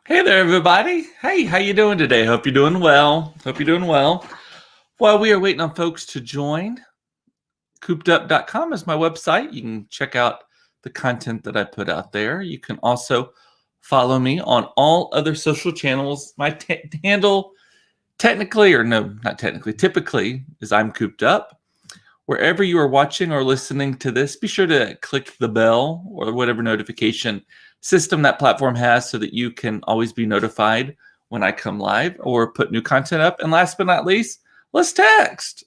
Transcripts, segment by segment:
Hey there, everybody. Hey, how you doing today? Hope you're doing well. While we are waiting on folks to join, coopedup.com is my website. You can check out the content that I put out there. You can also follow me on all other social channels. My handle, typically, is I'm Cooped Up. Wherever you are watching or listening to this, be sure to click the bell or whatever notification system that platform has so that you can always be notified when I come live or put new content up. And last but not least, let's text.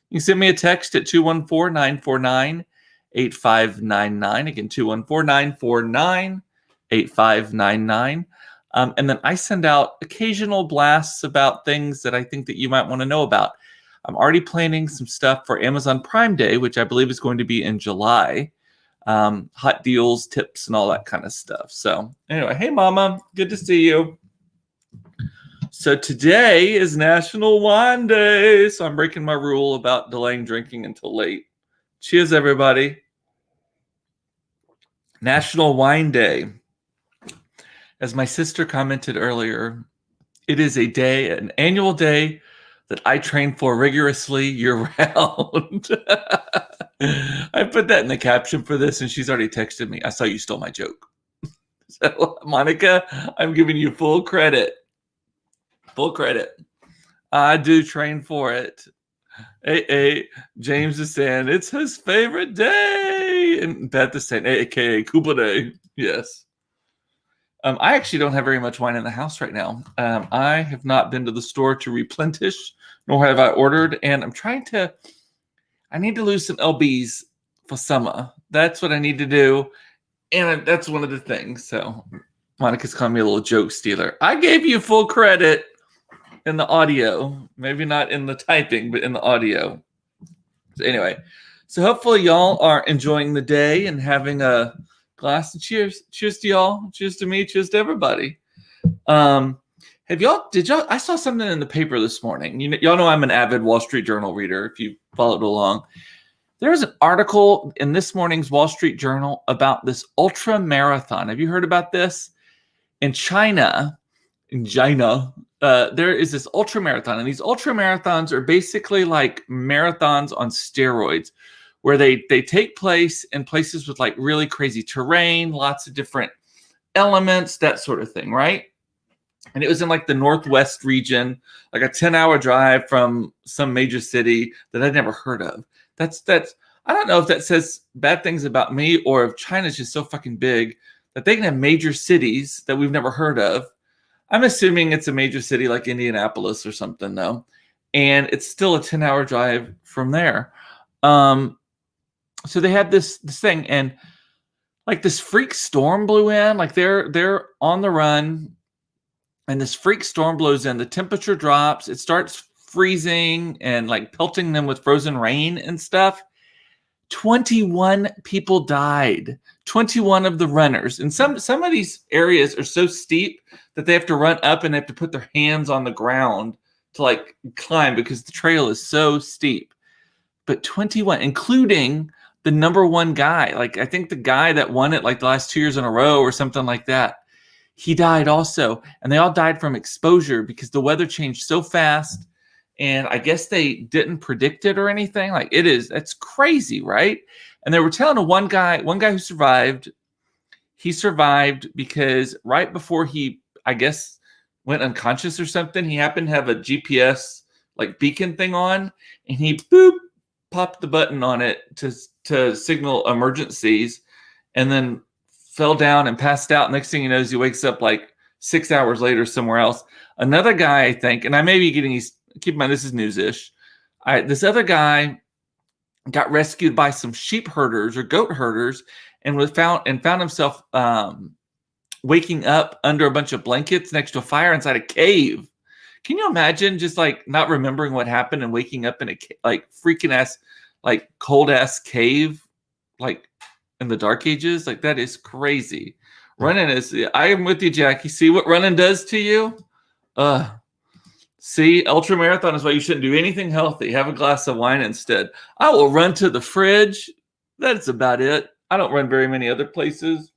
You can send me a text at 214-949-8599. Again, 214-949-8599. And then I send out occasional blasts about things that I think that you might want to know about. I'm already planning some stuff for Amazon Prime Day, which I believe is going to be in July. Hot deals, tips, and all that kind of stuff. So anyway, hey, Mama, good to see you. So today is National Wine Day, so I'm breaking my rule about delaying drinking until late. Cheers, everybody. National Wine Day. As my sister commented earlier, it is an annual day that I train for rigorously year-round. I put that in the caption for this, and she's already texted me. I saw you stole my joke. So, Monica, I'm giving you full credit. Full credit. I do train for it. Hey, James is saying it's his favorite day. And Beth is saying, a.k.a. Koopa Day. Yes. I actually don't have very much wine in the house right now. I have not been to the store to replenish, nor have I ordered. And I need to lose some LBs for summer. That's what I need to do. And that's one of the things. So Monica's calling me a little joke stealer. I gave you full credit in the audio. Maybe not in the typing, but in the audio. So anyway, so hopefully y'all are enjoying the day and having a glass of cheers. Cheers to y'all. Cheers to me. Cheers to everybody. I saw something in the paper this morning. Y'all know I'm an avid Wall Street Journal reader, if you followed along. There was an article in this morning's Wall Street Journal about this ultra marathon. Have you heard about this? In China, there is this ultra marathon, and these ultra marathons are basically like marathons on steroids, where they take place in places with like really crazy terrain, lots of different elements, that sort of thing, right? And it was in like the Northwest region, like a 10-hour drive from some major city that I'd never heard of. That's I don't know if that says bad things about me or if China's just so fucking big that they can have major cities that we've never heard of. I'm assuming it's a major city like Indianapolis or something, though. And it's still a 10-hour drive from there. So they had this thing, and like this freak storm blew in. Like they're on the run, and this freak storm blows in. The temperature drops. It starts freezing and like pelting them with frozen rain and stuff. 21 people died. 21 of the runners. And some of these areas are so steep that they have to run up and they have to put their hands on the ground to like climb because the trail is so steep. But 21, including the number one guy. Like I think the guy that won it like the last 2 years in a row or something like that. He died also. And they all died from exposure because the weather changed so fast. And I guess they didn't predict it or anything. Like that's crazy, right? And they were telling one guy who survived, he survived because right before he, I guess, went unconscious or something, he happened to have a GPS like beacon thing on, and he popped the button on it to signal emergencies, and then fell down and passed out. Next thing he knows, he wakes up like 6 hours later somewhere else. Another guy, I think, and I may be getting these, keep in mind this is news-ish. This other guy got rescued by some sheep herders or goat herders and found himself waking up under a bunch of blankets next to a fire inside a cave. Can you imagine just like not remembering what happened and waking up in a like freaking ass, like cold ass cave, like in the dark ages? Like that is crazy. Running is, I am with you, Jackie. See what running does to you? See, ultra marathon is why you shouldn't do anything healthy. Have a glass of wine instead. I will run to the fridge. That's about it. I don't run very many other places.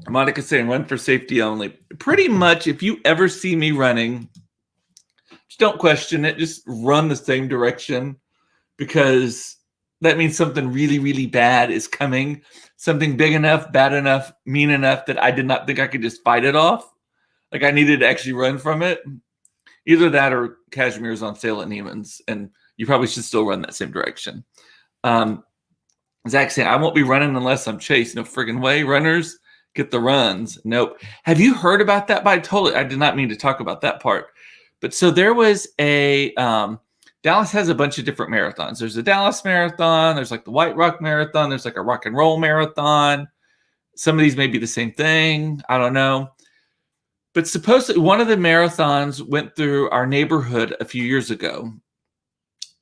Monica's saying run for safety only. Pretty much, if you ever see me running, just don't question it. Just run the same direction, because that means something really, really bad is coming. Something big enough, bad enough, mean enough that I did not think I could just fight it off. Like I needed to actually run from it. Either that or Cashmere's on sale at Neiman's, and you probably should still run that same direction. Zach saying, I won't be running unless I'm chased. No friggin' way. Runners get the runs. Nope. Have you heard about that? I did not mean to talk about that part. But so there was a Dallas has a bunch of different marathons. There's a Dallas Marathon. There's like the White Rock Marathon. There's like a Rock and Roll Marathon. Some of these may be the same thing. I don't know. But supposedly one of the marathons went through our neighborhood a few years ago.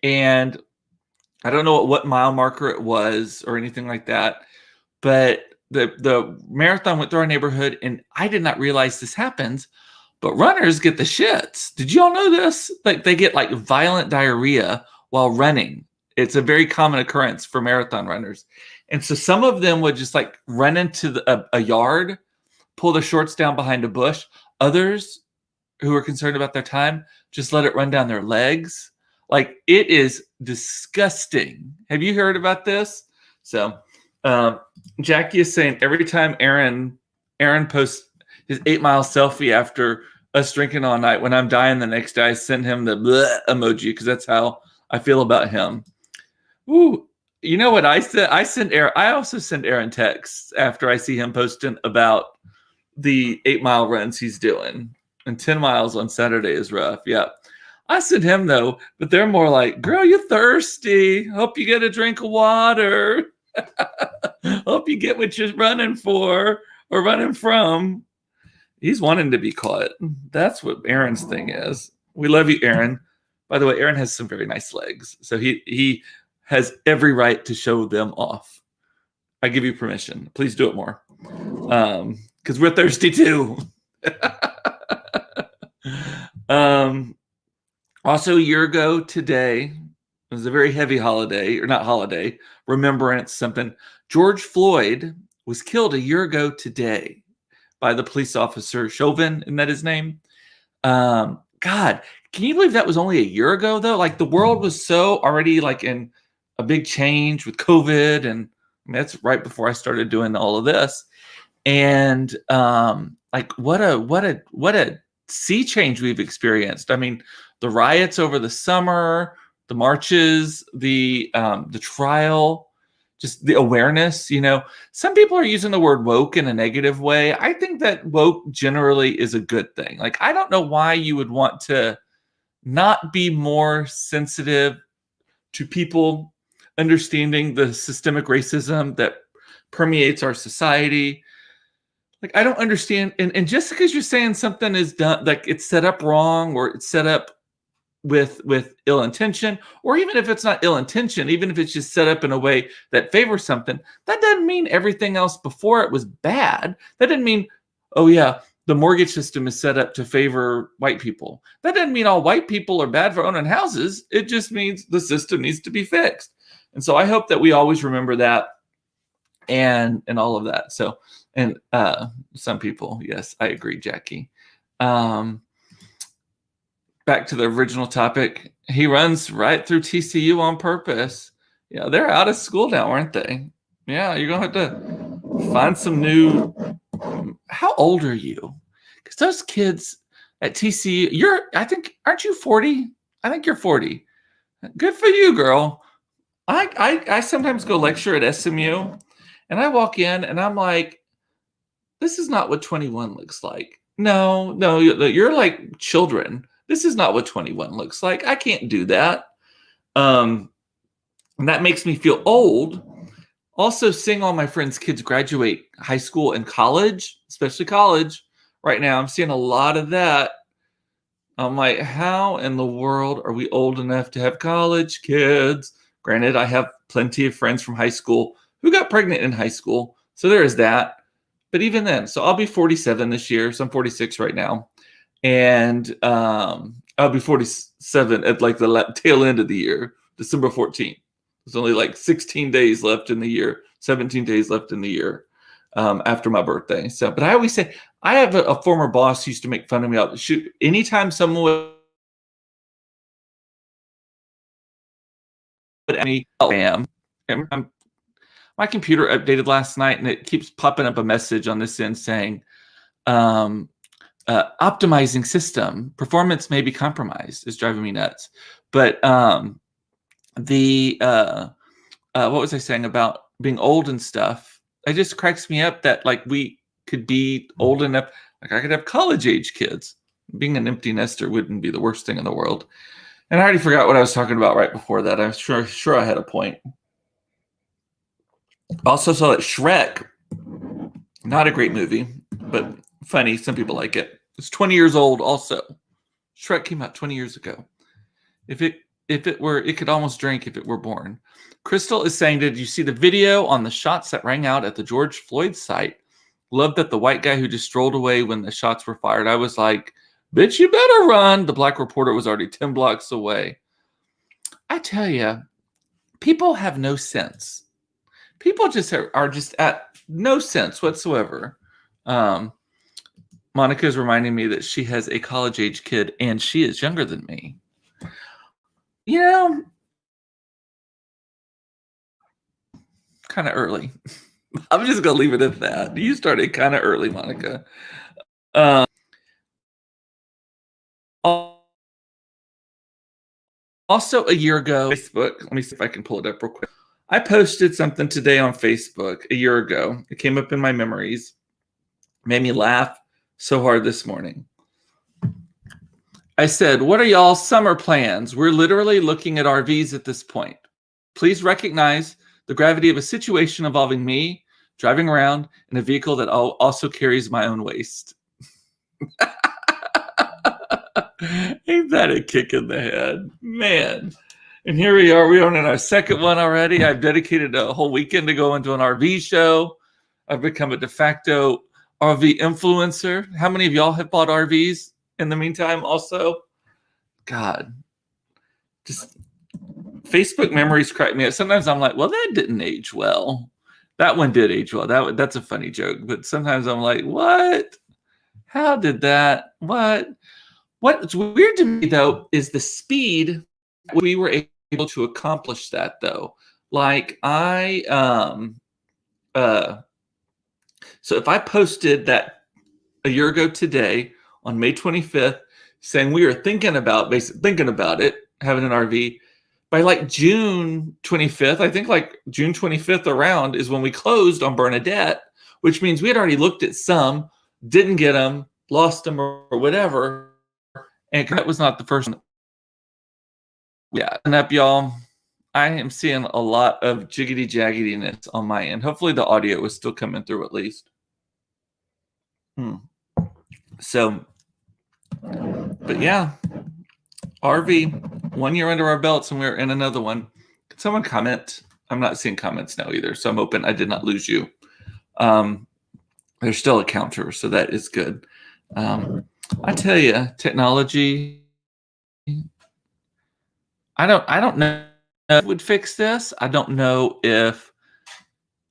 And I don't know what mile marker it was or anything like that. But the marathon went through our neighborhood, and I did not realize this happens. But runners get the shits. Did you all know this? Like they get like violent diarrhea while running. It's a very common occurrence for marathon runners. And so some of them would just like run into a yard, pull their shorts down behind a bush. Others who are concerned about their time just let it run down their legs. Like it is disgusting. Have you heard about this? So Jackie is saying every time Aaron posts his 8-mile selfie after us drinking all night, when I'm dying the next day, I send him the bleh emoji because that's how I feel about him. Ooh, you know what I said? I also send Aaron texts after I see him posting about the 8-mile runs he's doing. And 10 miles on Saturday is rough. Yeah. I send him though, but they're more like, girl, you're thirsty. Hope you get a drink of water. Hope you get what you're running for or running from. He's wanting to be caught. That's what Aaron's thing is. We love you, Aaron. By the way, Aaron has some very nice legs. So he has every right to show them off. I give you permission. Please do it more. Because we're thirsty too. Also, a year ago today, it was a very heavy holiday, or not holiday, remembrance, something. George Floyd was killed a year ago today by the police officer, Chauvin, isn't that his name? God, can you believe that was only a year ago, though? Like, the world was so already, like, in a big change with COVID, and I mean, that's right before I started doing all of this. And, like, what a sea change we've experienced. I mean, the riots over the summer, the marches, the trial, just the awareness, you know, some people are using the word woke in a negative way. I think that woke generally is a good thing. Like, I don't know why you would want to not be more sensitive to people understanding the systemic racism that permeates our society. Like, I don't understand. And just because you're saying something is done, like it's set up wrong or it's set up with ill intention, or even if it's not ill intention, even if it's just set up in a way that favors something, that doesn't mean everything else before it was bad. That didn't mean, oh yeah, the mortgage system is set up to favor white people. That doesn't mean all white people are bad for owning houses. It just means the system needs to be fixed. And so I hope that we always remember that and all of that. So, and some people, yes, I agree, Jackie. Back to the original topic, he runs right through TCU on purpose. Yeah, they're out of school now, aren't they? Yeah, you're going to have to find some new. How old are you? Because those kids at TCU, aren't you 40? I think you're 40. Good for you, girl. I sometimes go lecture at SMU, and I walk in, and I'm like, this is not what 21 looks like. No, you're like children. This is not what 21 looks like. I can't do that. And that makes me feel old. Also, seeing all my friends' kids graduate high school and college, especially college, right now, I'm seeing a lot of that. I'm like, how in the world are we old enough to have college kids? Granted, I have plenty of friends from high school who got pregnant in high school. So there is that. But even then, so I'll be 47 this year. So I'm 46 right now. And I'll be 47 at like the tail end of the year, December 14th. There's only like 16 days left in the year, 17 days left in the year. after my birthday. So, but I always say, I have a former boss who used to make fun of me. Shoot, anytime someone would ask me, oh, I am. My computer updated last night, and it keeps popping up a message on this end saying, optimizing system performance may be compromised. It's driving me nuts. But what was I saying about being old and stuff? It just cracks me up that like we could be old enough, like I could have college age kids. Being an empty nester wouldn't be the worst thing in the world. And I already forgot what I was talking about right before that. I'm sure I had a point. Also saw that Shrek, not a great movie, but funny. Some people like it. It's 20 years old also. Shrek came out 20 years ago. If it were, it could almost drink if it were born. Crystal is saying, did you see the video on the shots that rang out at the George Floyd site? Loved that the white guy who just strolled away when the shots were fired. I was like, bitch, you better run. The black reporter was already 10 blocks away. I tell you, people have no sense. People just are just at no sense whatsoever. Monica is reminding me that she has a college-age kid, and she is younger than me. You know, kind of early. I'm just going to leave it at that. You started kind of early, Monica. Also, a year ago, Facebook, let me see if I can pull it up real quick. I posted something today on Facebook a year ago. It came up in my memories. Made me laugh so hard this morning. I said, what are y'all's summer plans? We're literally looking at RVs at this point. Please recognize the gravity of a situation involving me driving around in a vehicle that also carries my own waste. Ain't that a kick in the head? Man. And here we are. We're on our second one already. I've dedicated a whole weekend to go into an RV show. I've become a de facto RV influencer. How many of y'all have bought RVs in the meantime also? God. Just Facebook memories crack me up. Sometimes I'm like, well, that didn't age well. That one did age well. That's a funny joke. But sometimes I'm like, what? How did that? What? What's weird to me, though, is the speed we were able to accomplish that, though. Like, so if I posted that a year ago today on May 25th, saying we are thinking about it, having an RV, by like June 25th, I think like June 25th around is when we closed on Bernadette, which means we had already looked at some, didn't get them, lost them or whatever. And that was not the first one. Yeah, and up, y'all. I am seeing a lot of jiggity jaggediness on my end. Hopefully the audio is still coming through at least. So, but yeah, RV, 1 year under our belts, and we're in another one. Can someone comment? I'm not seeing comments now either, so I'm hoping I did not lose you. There's still a counter, so that is good. I tell you, technology. I don't know if it would fix this. I don't know if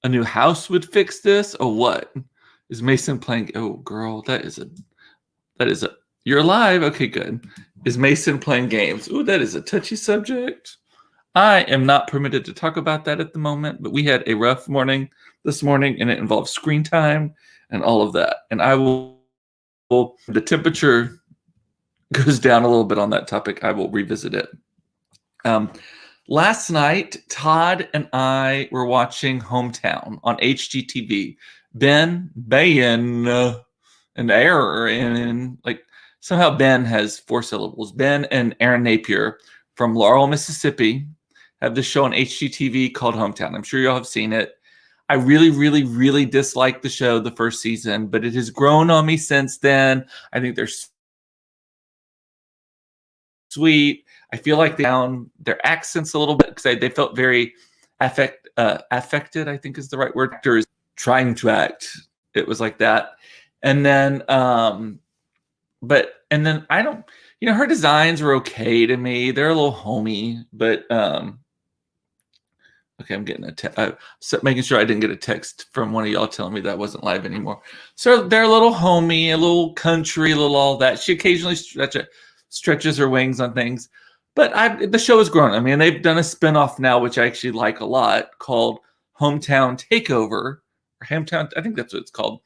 a new house would fix this or what. Is Mason playing? Oh, girl, that is a. You're alive. Okay, good. Is Mason playing games? Ooh, that is a touchy subject. I am not permitted to talk about that at the moment, but we had a rough morning this morning, and it involved screen time and all of that. And I will, the temperature goes down a little bit on that topic, I will revisit it. Last night, Todd and I were watching Hometown on HGTV. Ben, and Aaron, like somehow Ben has 4 syllables. Ben and Aaron Napier from Laurel, Mississippi, have this show on HGTV called Hometown. I'm sure y'all have seen it. I really, really, really disliked the show the first season, but it has grown on me since then. I think they're sweet. I feel like they found their accents a little bit because they felt very affected, I think is the right word. Actors trying to act. It was like that. And then, I don't, her designs are okay to me. They're a little homey, but Okay, I'm getting so making sure I didn't get a text from one of y'all telling me that wasn't live anymore. So they're a little homey, a little country, a little all that. She occasionally stretches her wings on things. But the show has grown. I mean, they've done a spinoff now, which I actually like a lot, called Hometown Takeover, or Hometown, I think that's what it's called,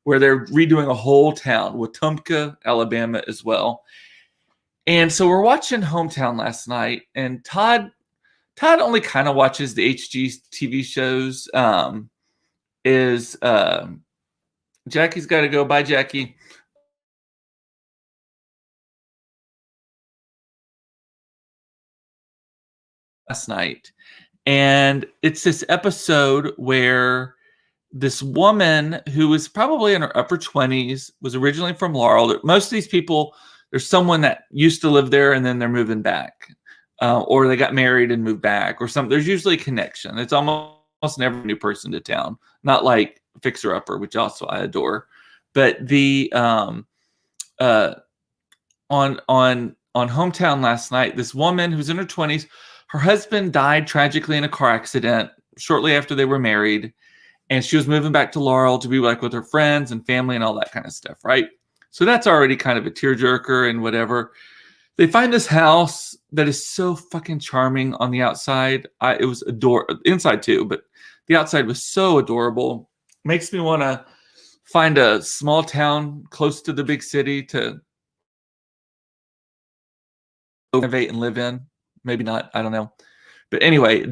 where they're redoing a whole town, Wetumpka, Alabama as well. And so we're watching Hometown last night, and Todd only kind of watches the HG TV shows. Jackie's got to go. Bye, Jackie. Last night. And it's this episode where this woman who was probably in her upper 20s, was originally from Laurel. Most of these people, there's someone that used to live there and then they're moving back. Or they got married and moved back or something. There's usually a connection. It's almost never a new person to town. Not like Fixer Upper, which also I adore. But the on Hometown last night, this woman who's in her 20s, her husband died tragically in a car accident shortly after they were married. And she was moving back to Laurel to be like with her friends and family and all that kind of stuff, right? So that's already kind of a tearjerker and whatever. They find this house that is so fucking charming on the outside. It was inside too, but the outside was so adorable. Makes me want to find a small town close to the big city to renovate and live in. Maybe not. I don't know. But anyway,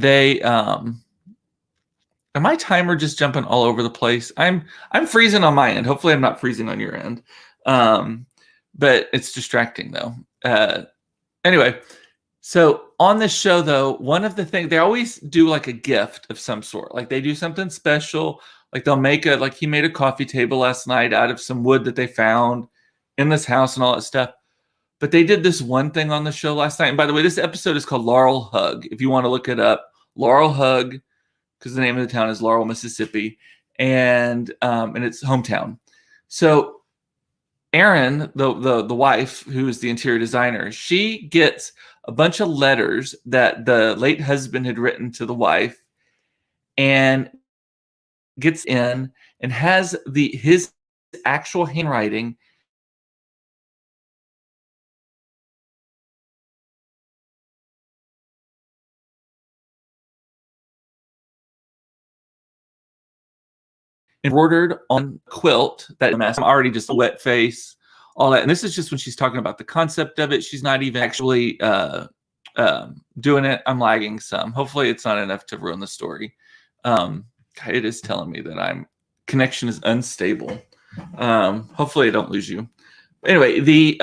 and my timer just jumping all over the place. I'm freezing on my end. Hopefully I'm not freezing on your end. But it's distracting though. Anyway, so on this show though, one of the things, they always do like a gift of some sort. Like they do something special. Like they'll like he made a coffee table last night out of some wood that they found in this house and all that stuff. But they did this one thing on the show last night. And by the way, this episode is called Laurel Hug. If you want to look it up, Laurel Hug, because the name of the town is Laurel, Mississippi, and it's hometown. So Erin, the wife, who is the interior designer, she gets a bunch of letters that the late husband had written to the wife, and gets in and has his actual handwriting embroidered on quilt. That mess. I'm already just a wet face, all that. And this is just when she's talking about the concept of it. She's not even actually doing it. I'm lagging some. Hopefully it's not enough to ruin the story. It is telling me that connection is unstable. Hopefully I don't lose you. Anyway, the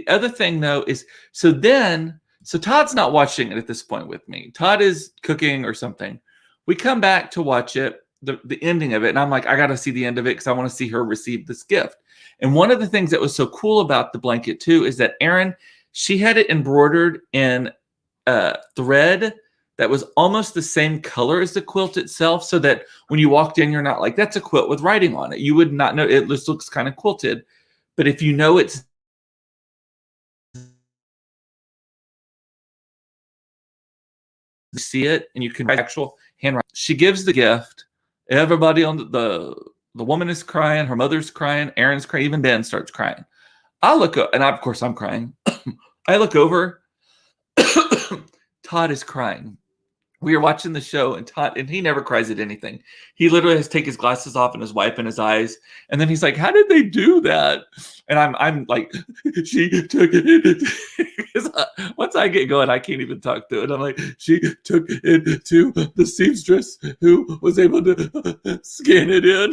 other thing though is, so Todd's not watching it at this point with me. Todd is cooking or something. We come back to watch it, the ending of it, and I'm like, I got to see the end of it because I want to see her receive this gift. And one of the things that was so cool about the blanket too is that Erin, she had it embroidered in thread that was almost the same color as the quilt itself, so that when you walked in, you're not like, that's a quilt with writing on it. You would not know. It just looks kind of quilted. But if you know it's see it and you can write actual handwriting. She gives the gift. Everybody on the woman is crying. Her mother's crying. Erin's crying. Even Ben starts crying. I look up, and of course I'm crying. I look over. Todd is crying. We are watching the show, and he never cries at anything. He literally has to take his glasses off and is wiping his eyes. And then he's like, how did they do that? And I'm like, she took it. Once I get going, I can't even talk to it. I'm like, she took it to the seamstress who was able to scan it in.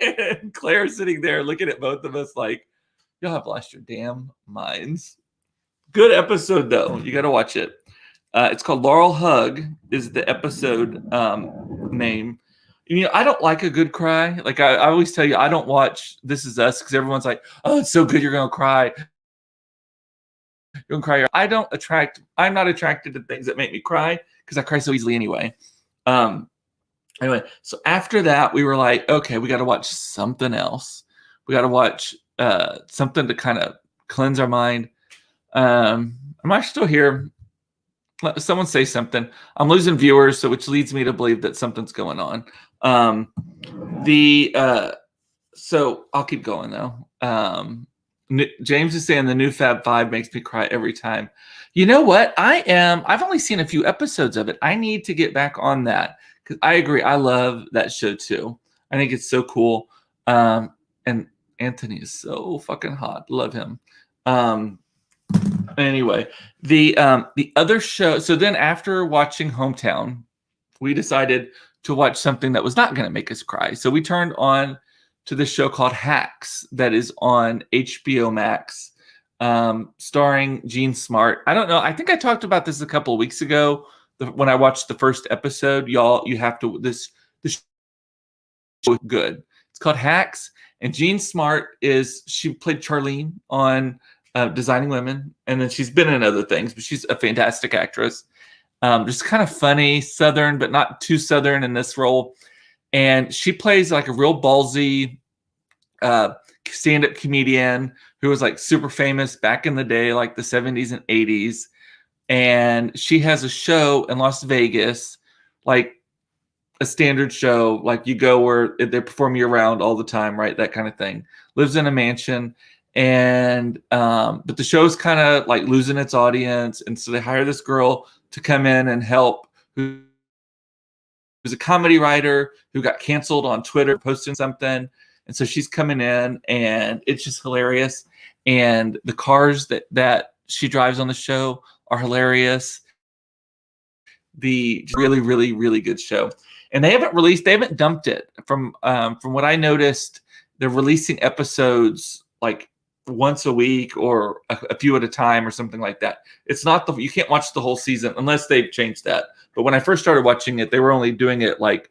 And Claire's sitting there looking at both of us like, y'all have lost your damn minds. Good episode, though. You got to watch it. It's called Laurel Hug is the episode name. You know, I don't like a good cry. Like I always tell you, I don't watch This Is Us because everyone's like, oh, it's so good, you're going to cry. You're going to cry. I'm not attracted to things that make me cry because I cry so easily anyway. Anyway, so after that, we were like, okay, we got to watch something else. We got to watch something to kind of cleanse our mind. Am I still here? Someone say something. I'm losing viewers, so which leads me to believe that something's going on. So I'll keep going though. James is saying the new Fab Five makes me cry every time. You know what? I've only seen a few episodes of it. I need to get back on that because I agree. I love that show too. I think it's so cool. And Anthony is so fucking hot. Love him. Anyway, the other show. So then after watching Hometown, we decided to watch something that was not going to make us cry. So we turned on to this show called Hacks that is on HBO Max, starring Gene Smart. I don't know. I think I talked about this a couple of weeks ago when I watched the first episode. Y'all, you have to this show is good. It's called Hacks, and Gene Smart she played Charlene on Designing Women, and then she's been in other things, but she's a fantastic actress. Just kind of funny, Southern, but not too Southern in this role. And she plays like a real ballsy stand-up comedian who was like super famous back in the day, like the 70s and 80s. And she has a show in Las Vegas, like a standard show, like you go where they perform year-round all the time, right? That kind of thing. Lives in a mansion. And but the show's kind of like losing its audience. And so they hire this girl to come in and help, who's a comedy writer who got canceled on Twitter posting something. And so she's coming in and it's just hilarious. And the cars that she drives on the show are hilarious. The really, really, really good show. And they haven't dumped it. From what I noticed, they're releasing episodes like once a week or a few at a time or something like that. It's not you can't watch the whole season unless they've changed that. But when I first started watching it, they were only doing it like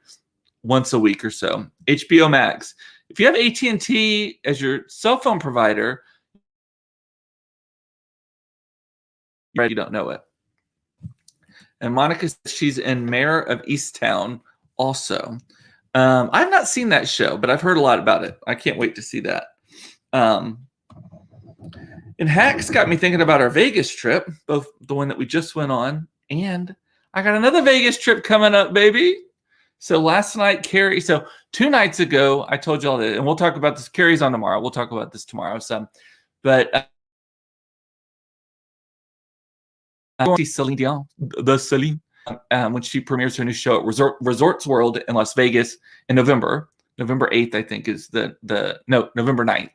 once a week or so. HBO Max. If you have AT&T as your cell phone provider, you don't know it. And Monica, she's in Mayor of Easttown also. I've not seen that show, but I've heard a lot about it. I can't wait to see that. And Hacks got me thinking about our Vegas trip, both the one that we just went on, and I got another Vegas trip coming up, baby. So last night, Carrie, so 2 nights ago, I told y'all that, and we'll talk about this. Carrie's on tomorrow. We'll talk about this tomorrow. But Celine Dion, the Celine, when she premieres her new show at Resorts World in Las Vegas in November 8th, I think is November 9th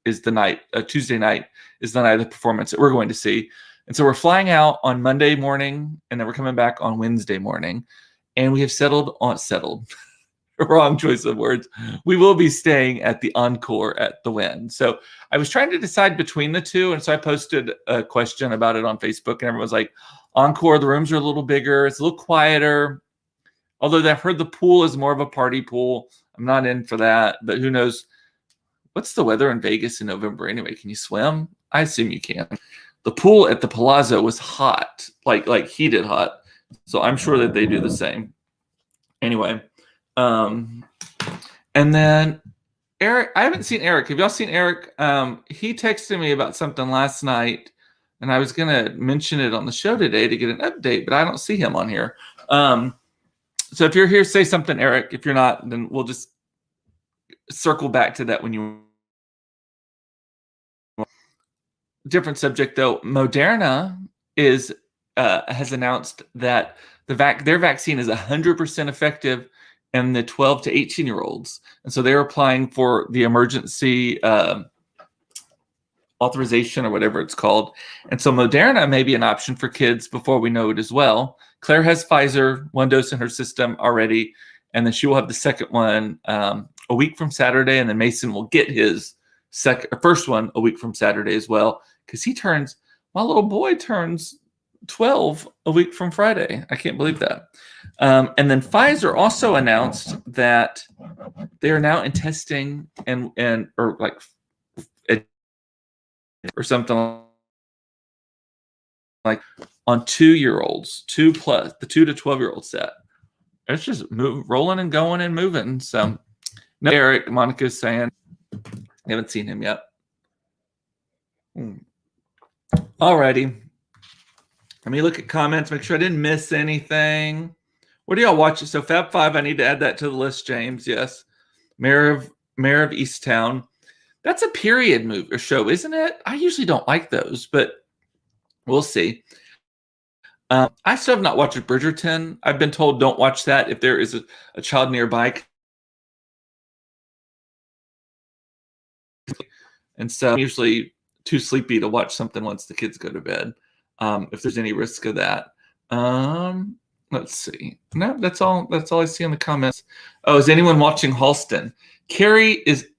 is the night, Tuesday night is the night of the performance that we're going to see. And so we're flying out on Monday morning and then we're coming back on Wednesday morning. And we have settled, wrong choice of words. We will be staying at the Encore at the Wynn. So I was trying to decide between the two. And so I posted a question about it on Facebook and everyone's like, Encore, the rooms are a little bigger. It's a little quieter. Although I've heard the pool is more of a party pool. I'm not in for that, but who knows? What's the weather in Vegas in November anyway? Can you swim? I assume you can. The pool at the Palazzo was hot, like heated hot. So I'm sure that they do the same. Anyway, and then Eric, I haven't seen Eric. Have y'all seen Eric? He texted me about something last night, and I was going to mention it on the show today to get an update, but I don't see him on here. So if you're here, say something, Eric. If you're not, then we'll just circle back to that when you. Different subject though. Moderna has announced that their vaccine is 100% effective in the 12 to 18-year-olds, and so they're applying for the emergency authorization or whatever it's called. And so Moderna may be an option for kids before we know it as well. Claire has Pfizer, 1 dose in her system already, and then she will have the second one a week from Saturday, and then Mason will get his first one a week from Saturday as well, because my little boy turns 12 a week from Friday. I can't believe that. And then Pfizer also announced that they are now in testing or something like on 2-year-olds, 2+, the 2 to 12-year-old set. It's just rolling and going and moving. So, no, Eric, Monica's saying, I haven't seen him yet. Alrighty. Let me look at comments, make sure I didn't miss anything. What do y'all watch? So Fab Five, I need to add that to the list, James. Yes. Mayor of Easttown. That's a period movie or show, isn't it? I usually don't like those, but we'll see. I still have not watched Bridgerton. I've been told don't watch that if there is a child nearby. And so I'm usually too sleepy to watch something once the kids go to bed, if there's any risk of that. Let's see. No, that's all I see in the comments. Oh, is anyone watching Halston? Carrie is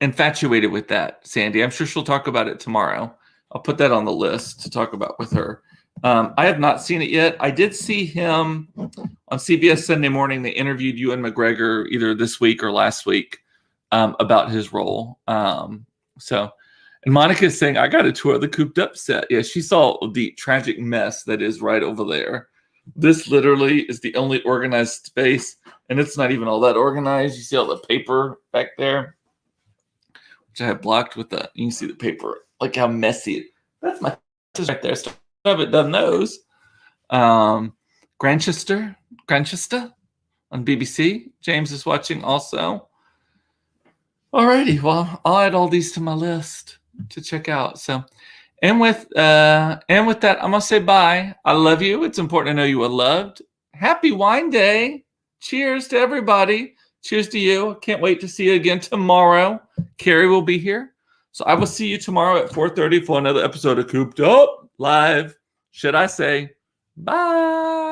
infatuated with that, Sandy. I'm sure she'll talk about it tomorrow. I'll put that on the list to talk about with her. I have not seen it yet. I did see him on CBS Sunday Morning. They interviewed Ewan McGregor either this week or last week about his role. So, and Monica is saying, I got a tour of the Cooped Up set. Yeah, she saw the tragic mess that is right over there. This literally is the only organized space, and it's not even all that organized. You see all the paper back there, which I have blocked with the, you can see the paper, like how messy. That's my right there. So I haven't done those. Grantchester on BBC. James is watching also. Alrighty, well, I'll add all these to my list to check out. So, and with that, I'm gonna say bye. I love you. It's important to know you are loved. Happy Wine Day. Cheers to everybody. Cheers to you. Can't wait to see you again tomorrow. Carrie will be here. So I will see you tomorrow at 4:30 for another episode of Cooped Up Live. Should I say bye?